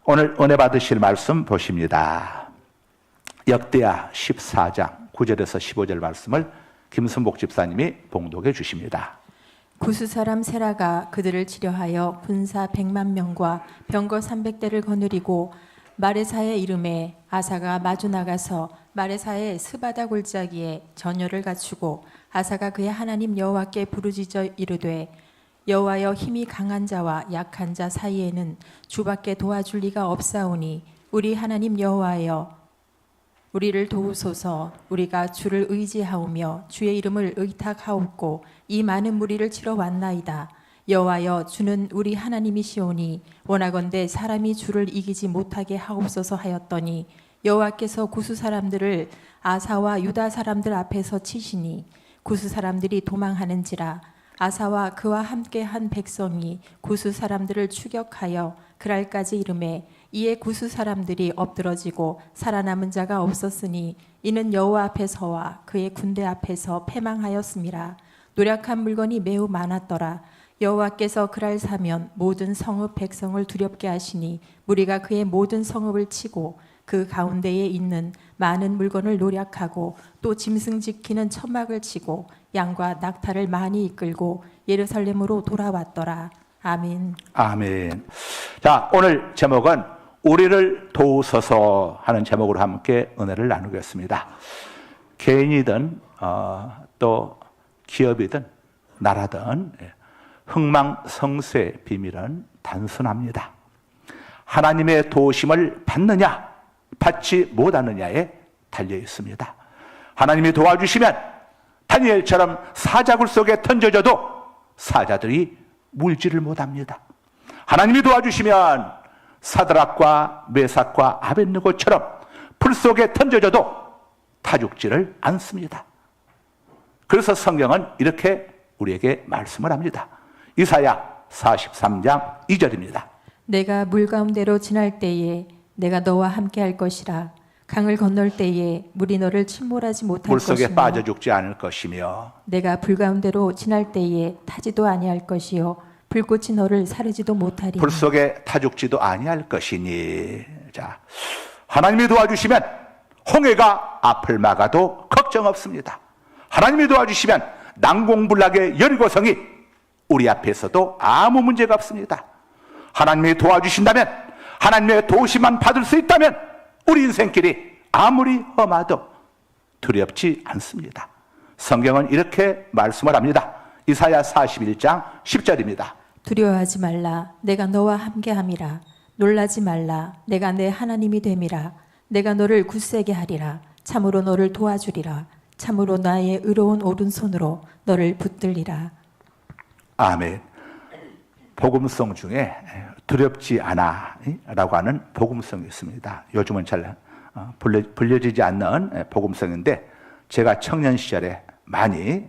오늘 은혜 받으실 말씀 보십니다. 역대하 14장 9절에서 15절 말씀을 김순복 집사님이 봉독해 주십니다. 구스 사람 세라가 그들을 치려하여 군사 100만 명과 병거 300대를 거느리고 마레사의 이름에 아사가 마주 나가서 마레사의 스바다 골짜기에 전열을 갖추고 아사가 그의 하나님 여호와께 부르짖어 이르되 여호와여 힘이 강한 자와 약한 자 사이에는 주밖에 도와줄 리가 없사오니 우리 하나님 여호와여 우리를 도우소서. 우리가 주를 의지하오며 주의 이름을 의탁하옵고 이 많은 무리를 치러 왔나이다. 여호와여 주는 우리 하나님이시오니 원하건대 사람이 주를 이기지 못하게 하옵소서 하였더니 여호와께서 구스 사람들을 아사와 유다 사람들 앞에서 치시니 구스 사람들이 도망하는지라. 아사와 그와 함께한 백성이 구스 사람들을 추격하여 그랄까지 이르매 이에 구스 사람들이 엎드러지고 살아남은 자가 없었으니 이는 여호와 앞에서와 그의 군대 앞에서 패망하였음이라. 노력한 물건이 매우 많았더라. 여호와께서 그랄 사면 모든 성읍 백성을 두렵게 하시니 무리가 그의 모든 성읍을 치고 그 가운데에 있는 많은 물건을 노략하고 또 짐승 지키는 천막을 치고 양과 낙타를 많이 이끌고 예루살렘으로 돌아왔더라. 아멘. 아멘. 자, 오늘 제목은 우리를 도우소서 하는 제목으로 함께 은혜를 나누겠습니다. 개인이든 또 기업이든 나라든 흥망성쇠의 비밀은 단순합니다. 하나님의 도우심을 받느냐 받지 못하느냐에 달려 있습니다. 하나님이 도와주시면 다니엘처럼 사자굴 속에 던져져도 사자들이 물지를 못합니다. 하나님이 도와주시면 사드락과 메삭과 아벳느고처럼 불 속에 던져져도 타 죽지를 않습니다. 그래서 성경은 이렇게 우리에게 말씀을 합니다. 이사야 43장 2절입니다. 내가 물 가운데로 지날 때에 내가 너와 함께 할 것이라. 강을 건널 때에 물이 너를 침몰하지 못할 물속에 것이며 빠져 죽지 않을 것이며 내가 불 가운데로 지날 때에 타지도 아니할 것이요 불꽃이 너를 사르지도 못하리니 불 속에 타 죽지도 아니할 것이니. 자, 하나님이 도와주시면 홍해가 앞을 막아도 걱정 없습니다. 하나님이 도와주시면 난공불락의 여리고성이 우리 앞에서도 아무 문제가 없습니다. 하나님이 도와주신다면, 하나님의 도우심만 받을 수 있다면 우리 인생길이 아무리 험하도 두렵지 않습니다. 성경은 이렇게 말씀을 합니다. 이사야 41장 10절입니다. 두려워하지 말라. 내가 너와 함께함이라. 놀라지 말라. 내가 내 하나님이 됨이라. 내가 너를 굳세게 하리라. 참으로 너를 도와주리라. 참으로 나의 의로운 오른손으로 너를 붙들리라. 아멘. 복음성 중에 두렵지 않아 라고 하는 복음성이 있습니다. 요즘은 잘 불려지지 않는 복음성인데 제가 청년 시절에 많이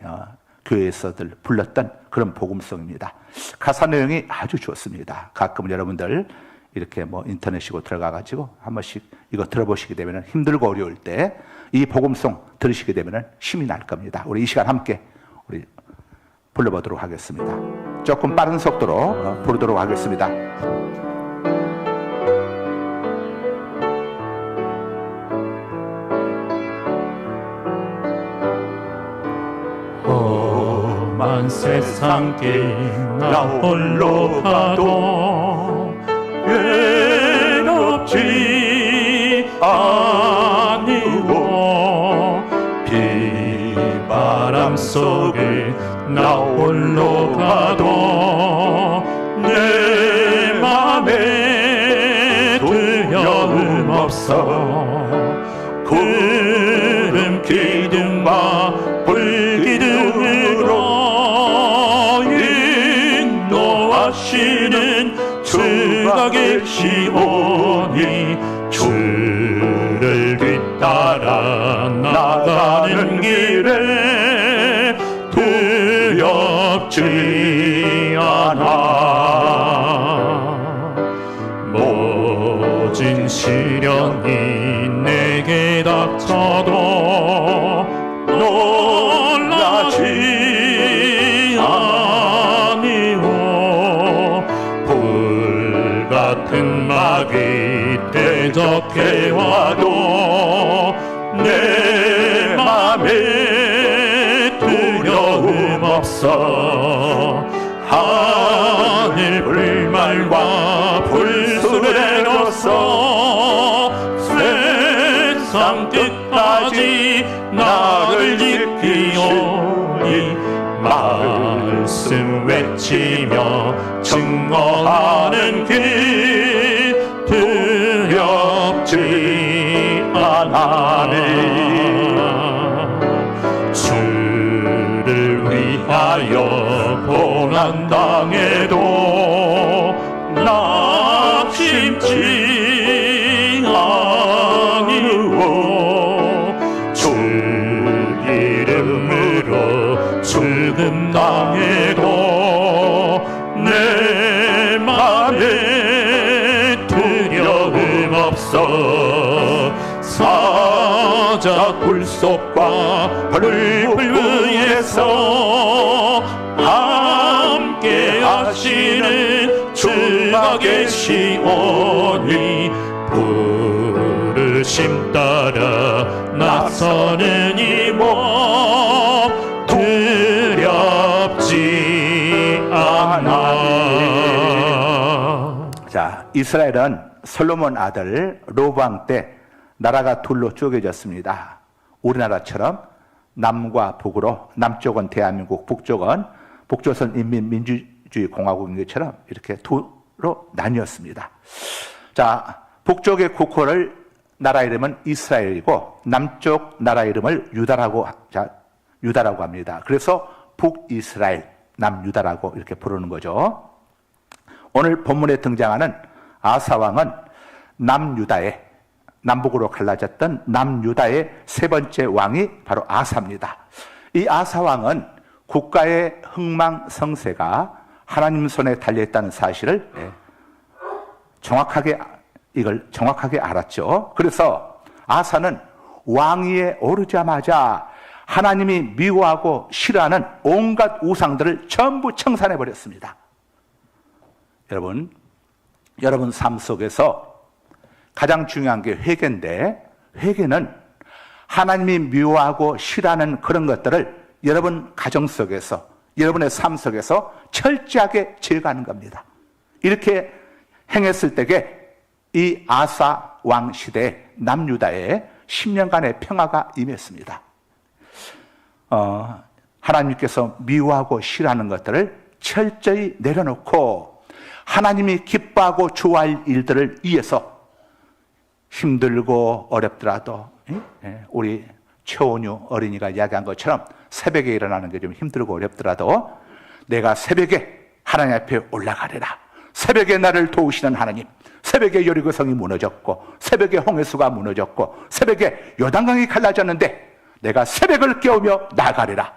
교회에서들 불렀던 그런 복음성입니다. 가사 내용이 아주 좋습니다. 가끔 여러분들 이렇게 인터넷이고 들어가가지고 한 번씩 이거 들어보시게 되면 힘들고 어려울 때 이 복음성 들으시게 되면 힘이 날 겁니다. 우리 이 시간 함께 우리 불러보도록 하겠습니다. 조금 빠른 속도로 부르도록 하겠습니다. 험한 세상길 나 홀로 가도 외롭지 아니오. 비바람 속에 나 홀로 가도 내 맘에 두려움 없어. 구름 기둥과 불기둥으로 인도하시는 주가 계시오니 주를 뒤따라 나가는 길에 두렵지 않아. 모진 시련이 내게 닥쳐도 놀라지 아니오. 불같은 막 악이 대적해와도 내 맘에 두려움 없어. 하늘 불말과 불수레로서 세상 끝까지 나를 지키오니 말씀 외치며 증거하는 길 두렵지 않으니 주를 위하여 고난당해도 낙심치 아니오. 주 이름으로 죽음 당해도 내 맘에 두려움 없어. 사자 굴속과 불 위에서 함께 하시는 주가 계시오니 부르심 따라 나서는 이 몸 두렵지 않아. 자, 이스라엘은 솔로몬 아들 로보암 때 나라가 둘로 쪼개졌습니다. 우리나라처럼 남과 북으로, 남쪽은 대한민국, 북쪽은 북조선 인민민주주의 공화국인 것처럼 이렇게 두로 나뉘었습니다. 자, 북쪽의 국호를 나라 이름은 이스라엘이고 남쪽 나라 이름을 유다라고 합니다. 그래서 북이스라엘, 남유다라고 이렇게 부르는 거죠. 오늘 본문에 등장하는 아사 왕은 남북으로 갈라졌던 남유다의 세 번째 왕이 바로 아사입니다. 이 아사 왕은 국가의 흥망성쇠가 하나님 손에 달려있다는 사실을 정확하게 알았죠. 그래서 아사는 왕위에 오르자마자 하나님이 미워하고 싫어하는 온갖 우상들을 전부 청산해 버렸습니다. 여러분 삶 속에서 가장 중요한 게 회개인데, 회개는 하나님이 미워하고 싫어하는 그런 것들을 여러분 가정 속에서, 여러분의 삶 속에서 철저하게 제거하는 겁니다. 이렇게 행했을 때에 이 아사 왕 시대에 남유다에 10년간의 평화가 임했습니다. 하나님께서 미워하고 싫어하는 것들을 철저히 내려놓고 하나님이 기뻐하고 좋아할 일들을 위해서 힘들고 어렵더라도, 우리 최원유 어린이가 이야기한 것처럼 새벽에 일어나는 게 좀 힘들고 어렵더라도 내가 새벽에 하나님 앞에 올라가리라. 새벽에 나를 도우시는 하나님, 새벽에 여리고성이 무너졌고 새벽에 홍해수가 무너졌고 새벽에 요단강이 갈라졌는데 내가 새벽을 깨우며 나가리라.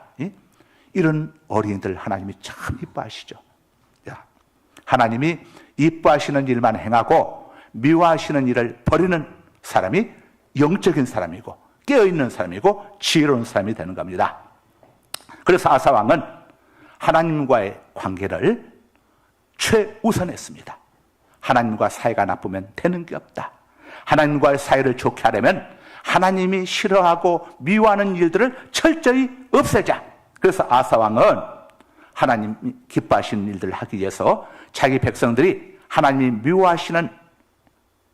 이런 어린이들 하나님이 참 이뻐하시죠. 하나님이 이뻐하시는 일만 행하고 미워하시는 일을 버리는 사람이 영적인 사람이고 깨어있는 사람이고 지혜로운 사람이 되는 겁니다. 그래서 아사 왕은 하나님과의 관계를 최우선했습니다. 하나님과 사이가 나쁘면 되는 게 없다. 하나님과의 사이를 좋게 하려면 하나님이 싫어하고 미워하는 일들을 철저히 없애자. 그래서 아사 왕은 하나님이 기뻐하시는 일들을 하기 위해서 자기 백성들이 하나님이 미워하시는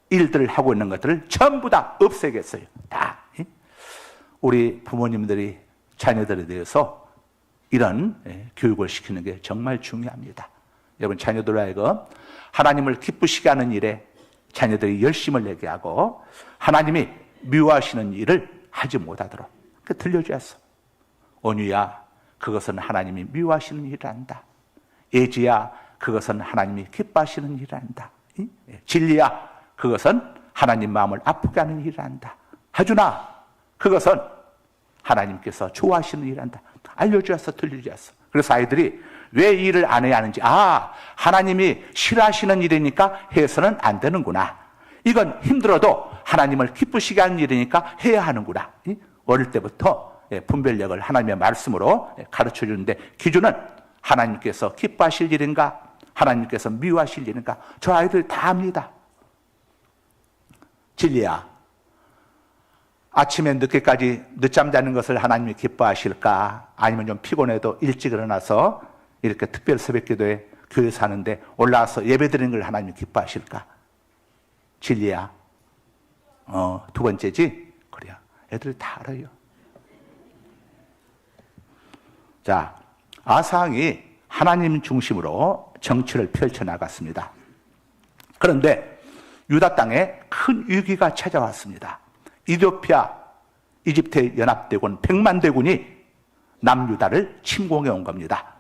일들을 하고 있는 것들을 전부 다 없애겠어요. 다. 우리 부모님들이 자녀들에 대해서 이런 교육을 시키는 게 정말 중요합니다. 여러분, 자녀들 하여금 하나님을 기쁘시게 하는 일에 자녀들이 열심을 내게 하고 하나님이 미워하시는 일을 하지 못하도록 들려줘야 했어. 온유야, 그것은 하나님이 미워하시는 일을 한다. 예지야, 그것은 하나님이 기뻐하시는 일을 한다. 진리야, 그것은 하나님 마음을 아프게 하는 일을 한다. 하준아, 그것은 하나님께서 좋아하시는 일을 한다. 알려주었어, 들려주었어. 그래서 아이들이 왜 이 일을 안 해야 하는지, 하나님이 싫어하시는 일이니까 해서는 안 되는구나. 이건 힘들어도 하나님을 기쁘시게 하는 일이니까 해야 하는구나. 어릴 때부터 분별력을 하나님의 말씀으로 가르쳐 주는데, 기준은 하나님께서 기뻐하실 일인가, 하나님께서 미워하실 일인가, 저 아이들 다 압니다. 진리야, 아침에 늦게까지 늦잠 자는 것을 하나님이 기뻐하실까? 아니면 좀 피곤해도 일찍 일어나서 이렇게 특별 새벽기도에 교회 사는데 올라와서 예배드리는 걸 하나님이 기뻐하실까? 진리야. 두 번째지? 그래야. 애들이 다 알아요. 자, 아상이 하나님 중심으로 정치를 펼쳐나갔습니다. 그런데 유다 땅에 큰 위기가 찾아왔습니다. 이디오피아, 이집트의 연합대군 100만 대군이 남유다를 침공해 온 겁니다.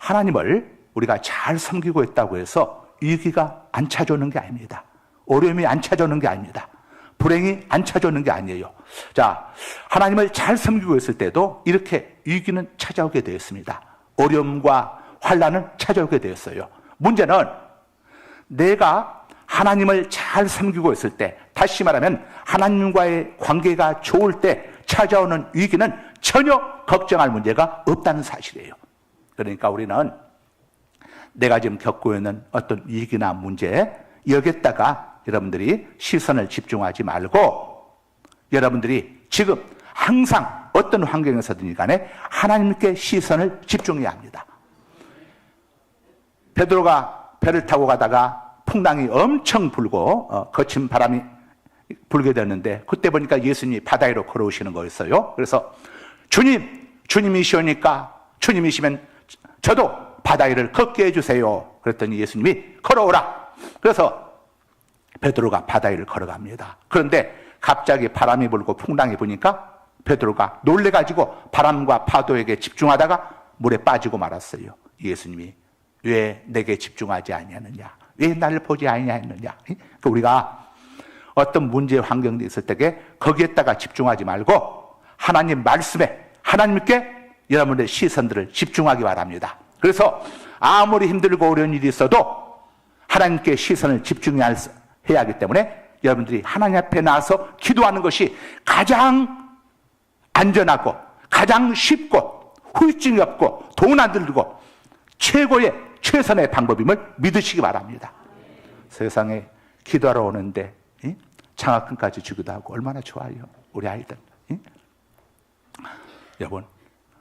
하나님을 우리가 잘 섬기고 있다고 해서 위기가 안 찾아오는 게 아닙니다. 어려움이 안 찾아오는 게 아닙니다. 불행이 안 찾아오는 게 아니에요. 자, 하나님을 잘 섬기고 있을 때도 이렇게 위기는 찾아오게 되었습니다. 어려움과 환난은 찾아오게 되었어요. 문제는 내가 하나님을 잘 섬기고 있을 때, 다시 말하면 하나님과의 관계가 좋을 때 찾아오는 위기는 전혀 걱정할 문제가 없다는 사실이에요. 그러니까 우리는 내가 지금 겪고 있는 어떤 위기나 문제, 여기에다가 여러분들이 시선을 집중하지 말고 여러분들이 지금 항상 어떤 환경에서든 간에 하나님께 시선을 집중해야 합니다. 베드로가 배를 타고 가다가 풍랑이 엄청 불고 거친 바람이 불게 됐는데 그때 보니까 예수님이 바다 위로 걸어오시는 거였어요. 그래서 주님이시오니까 주님이시면 저도 바다 위를 걷게 해주세요. 그랬더니 예수님이 걸어오라. 그래서 베드로가 바다 위를 걸어갑니다. 그런데 갑자기 바람이 불고 풍랑이 부니까 베드로가 놀래가지고 바람과 파도에게 집중하다가 물에 빠지고 말았어요. 예수님이 왜 내게 집중하지 아니하느냐? 왜 나를 보지 아니하느냐? 그러니까 우리가 어떤 문제 환경이 있을 때에 거기에다가 집중하지 말고 하나님 말씀에 하나님께 여러분의 시선들을 집중하기 바랍니다. 그래서 아무리 힘들고 어려운 일이 있어도 하나님께 시선을 집중해야 하기 때문에 여러분들이 하나님 앞에 나와서 기도하는 것이 가장 안전하고 가장 쉽고 후유증이 없고 돈 안 들고 최선의 방법임을 믿으시기 바랍니다. 세상에 기도하러 오는데 장학금까지 주기도 하고 얼마나 좋아요, 우리 아이들. 여러분,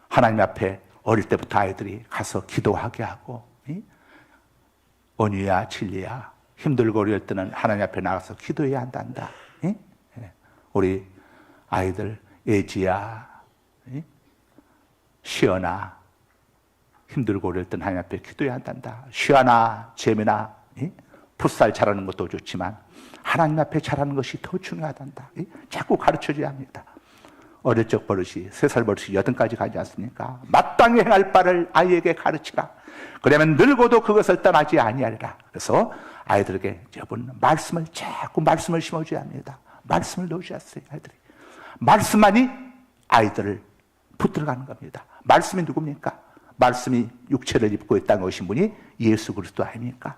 하나님 앞에 어릴 때부터 아이들이 가서 기도하게 하고, 언유야 진리야, 힘들고 어려울 때는 하나님 앞에 나가서 기도해야 한단다. 우리 아이들 예지야, 시연아, 힘들고 어려울 때는 하나님 앞에 기도해야 한단다. 시연아, 재민아, 풋살 잘하는 것도 좋지만 하나님 앞에 잘하는 것이 더 중요하단다. 자꾸 가르쳐줘야 합니다. 어릴 적 버릇이 3살 버릇이 8까지 가지 않습니까? 마땅히 행할 바를 아이에게 가르치라. 그러면 늙어도 그것을 떠나지 아니하리라. 그래서 아이들에게 여러분 자꾸 말씀을 심어줘야 합니다. 말씀을 넣으셔야 해요, 아이들이. 말씀만이 아이들을 붙들어가는 겁니다. 말씀이 누굽니까? 말씀이 육체를 입고 있다는 것인 분이 예수 그리스도 아닙니까?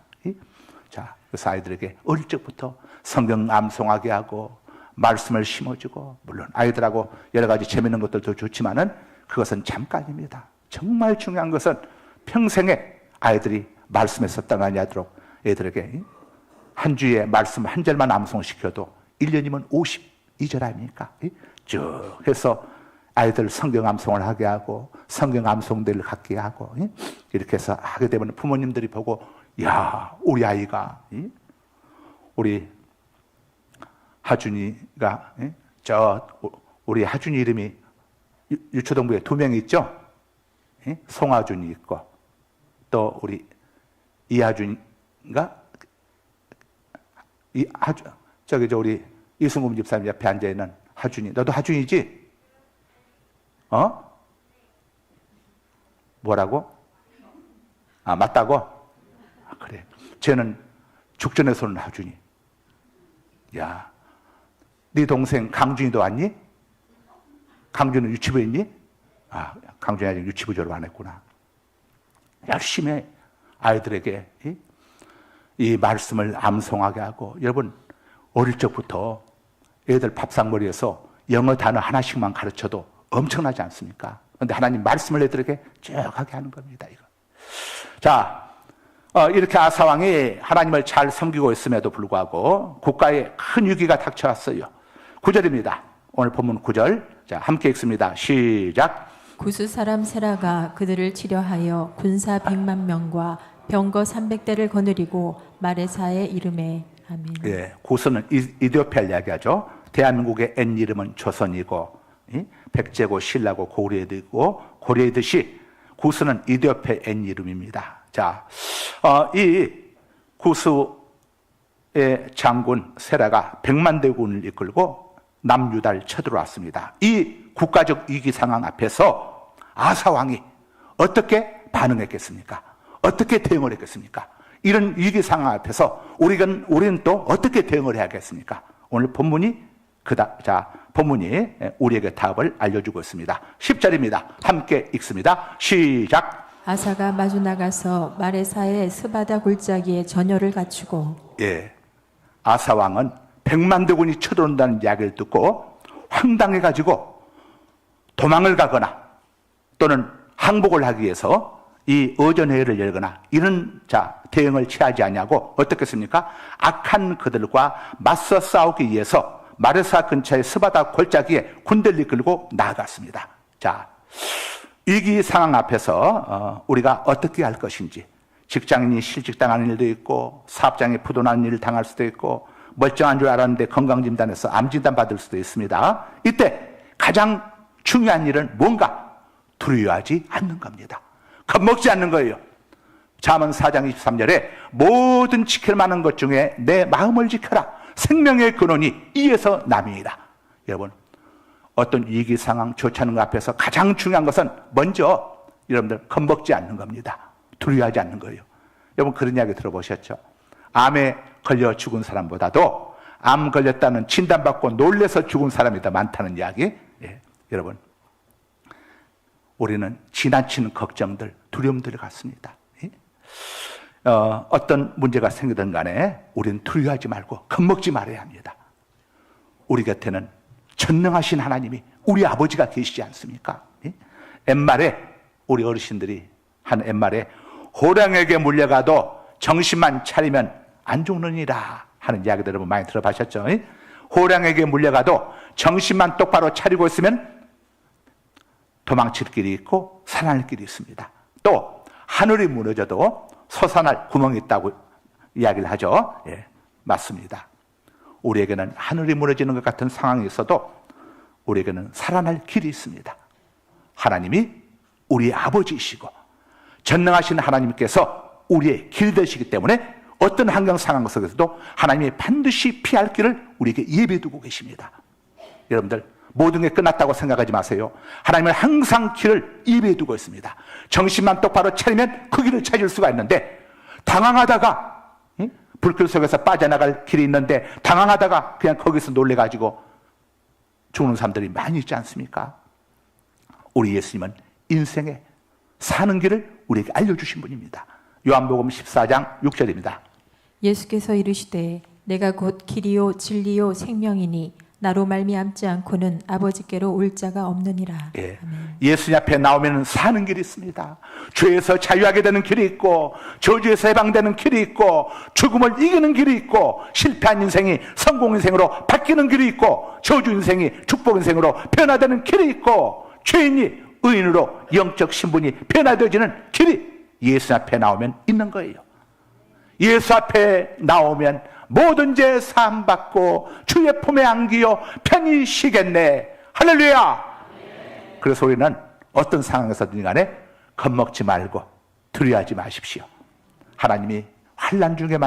자, 그래서 아이들에게 어릴 적부터 성경 암송하게 하고 말씀을 심어주고, 물론 아이들하고 여러 가지 재미있는 것들도 좋지만은 그것은 잠깐입니다. 정말 중요한 것은 평생에 아이들이 말씀에 섭당하지 않도록 애들에게 한 주에 말씀 한 절만 암송시켜도 1년이면 52절 아닙니까? 쭉 해서 아이들 성경 암송을 하게 하고 성경 암송대를 갖게 하고 이렇게 해서 하게 되면 부모님들이 보고, 야, 우리 아이가, 우리 하준이가, 우리 하준이 이름이 유초동부에 2명이 있죠? 송하준이 있고 또 우리 이하준인가? 우리 이승금 집사님 옆에 앉아있는 하준이, 너도 하준이지? 뭐라고? 맞다고? 그래. 쟤는 죽전에서는 하준이. 야, 네 동생 강준이도 왔니? 강준은 유치부에 있니? 강준이 아직 유치부 졸업 안 했구나. 열심히 아이들에게 이 말씀을 암송하게 하고, 여러분 어릴 적부터 애들 밥상머리에서 영어 단어 하나씩만 가르쳐도 엄청나지 않습니까? 그런데 하나님 말씀을 애들에게 쭉 하게 하는 겁니다. 이거. 자, 이렇게 아사 왕이 하나님을 잘 섬기고 있음에도 불구하고 국가에 큰 위기가 닥쳐왔어요. 9절입니다. 오늘 본문 9절. 자, 함께 읽습니다. 시작. 구스 사람 세라가 그들을 치려하여 군사 100만 명과 병거 300대를 거느리고 마레사의 이름에. 아멘. 예, 구스는 이디오피아를 이야기하죠. 대한민국의 옛 이름은 조선이고, 백제고 신라고 고려이고 고려이듯이 구스는 이디오피아의 옛 이름입니다. 자, 이 구스의 장군 세라가 100만 대군을 이끌고 남유다를 쳐들어왔습니다. 이 국가적 위기 상황 앞에서 아사 왕이 어떻게 반응했겠습니까? 어떻게 대응을 했겠습니까? 이런 위기 상황 앞에서 우리는 또 어떻게 대응을 해야겠습니까? 오늘 본문이 본문이 우리에게 답을 알려주고 있습니다. 10절입니다. 함께 읽습니다. 시작. 아사가 마주 나가서 마레사의 스바다 골짜기에 전열을 갖추고. 예, 아사 왕은 100만 대군이 쳐들어온다는 이야기를 듣고 황당해가지고 도망을 가거나 또는 항복을 하기 위해서 이 의전회의를 열거나 이런 대응을 취하지 아니하고 어떻게 했습니까? 악한 그들과 맞서 싸우기 위해서 마레사 근처의 스바다 골짜기에 군대를 이끌고 나아갔습니다. 자, 위기 상황 앞에서 우리가 어떻게 할 것인지, 직장인이 실직당하는 일도 있고 사업장에 부도나는 일을 당할 수도 있고 멀쩡한 줄 알았는데 건강진단에서 암진단 받을 수도 있습니다. 이때 가장 중요한 일은 뭔가? 두려워하지 않는 겁니다. 겁먹지 않는 거예요. 잠언 4장 23절에 모든 지킬 만한 것 중에 내 마음을 지켜라. 생명의 근원이 이에서 남이니라. 여러분, 어떤 위기 상황, 좋지 않은 것 앞에서 가장 중요한 것은 먼저 여러분들 겁먹지 않는 겁니다. 두려워하지 않는 거예요. 여러분, 그런 이야기 들어보셨죠? 암에 걸려 죽은 사람보다도 암 걸렸다는 진단받고 놀래서 죽은 사람이 더 많다는 이야기. 예, 여러분, 우리는 지나치는 걱정들, 두려움들 같습니다. 예? 어떤 문제가 생기든 간에 우리는 두려워하지 말고 겁먹지 말아야 합니다. 우리 곁에는 전능하신 하나님이 우리 아버지가 계시지 않습니까? 예? 옛말에 우리 어르신들이 한 옛말에 호랑에게 물려가도 정신만 차리면 안 죽느니라 하는 이야기들 여러분 많이 들어보셨죠? 예? 호랑에게 물려가도 정신만 똑바로 차리고 있으면 도망칠 길이 있고 살아날 길이 있습니다. 또 하늘이 무너져도 솟아날 구멍이 있다고 이야기를 하죠. 예, 맞습니다. 우리에게는 하늘이 무너지는 것 같은 상황이 있어도 우리에게는 살아날 길이 있습니다. 하나님이 우리의 아버지이시고 전능하신 하나님께서 우리의 길 되시기 때문에 어떤 환경 상황 속에서도 하나님이 반드시 피할 길을 우리에게 예비해 두고 계십니다. 여러분들, 모든 게 끝났다고 생각하지 마세요. 하나님은 항상 길을 예비해 두고 있습니다. 정신만 똑바로 차리면 그 길을 찾을 수가 있는데, 당황하다가 불길 속에서 빠져나갈 길이 있는데 당황하다가 그냥 거기서 놀래가지고 죽는 사람들이 많이 있지 않습니까? 우리 예수님은 인생의 사는 길을 우리에게 알려주신 분입니다. 요한복음 14장 6절입니다. 예수께서 이르시되 내가 곧 길이요 진리요 생명이니 나로 말미암지 않고는 아버지께로 올 자가 없느니라. 예. 예수님 앞에 나오면 사는 길이 있습니다. 죄에서 자유하게 되는 길이 있고 저주에서 해방되는 길이 있고 죽음을 이기는 길이 있고 실패한 인생이 성공 인생으로 바뀌는 길이 있고 저주 인생이 축복 인생으로 변화되는 길이 있고 죄인이 의인으로 영적 신분이 변화되어지는 길이 예수 앞에 나오면 있는 거예요. 예수 앞에 나오면 모든 죄 사함 받고 주의 품에 안기어 편히 쉬겠네. 할렐루야. 그래서 우리는 어떤 상황에서든 간에 겁먹지 말고 두려워하지 마십시오. 하나님이 환난 중에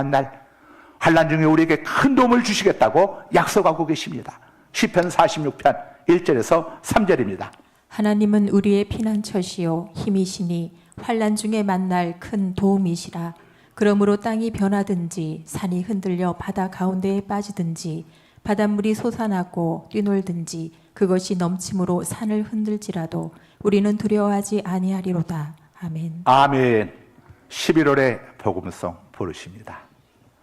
환난 중에 우리에게 큰 도움을 주시겠다고 약속하고 계십니다. 시편 46편 1절에서 3절입니다. 하나님은 우리의 피난처시요 힘이시니 환난 중에 만날 큰 도움이시라. 그러므로 땅이 변하든지 산이 흔들려 바다 가운데에 빠지든지 바닷물이 솟아나고 뛰놀든지 그것이 넘침으로 산을 흔들지라도 우리는 두려워하지 아니하리로다. 아멘. 아멘. 11월의 복음송 부르십니다.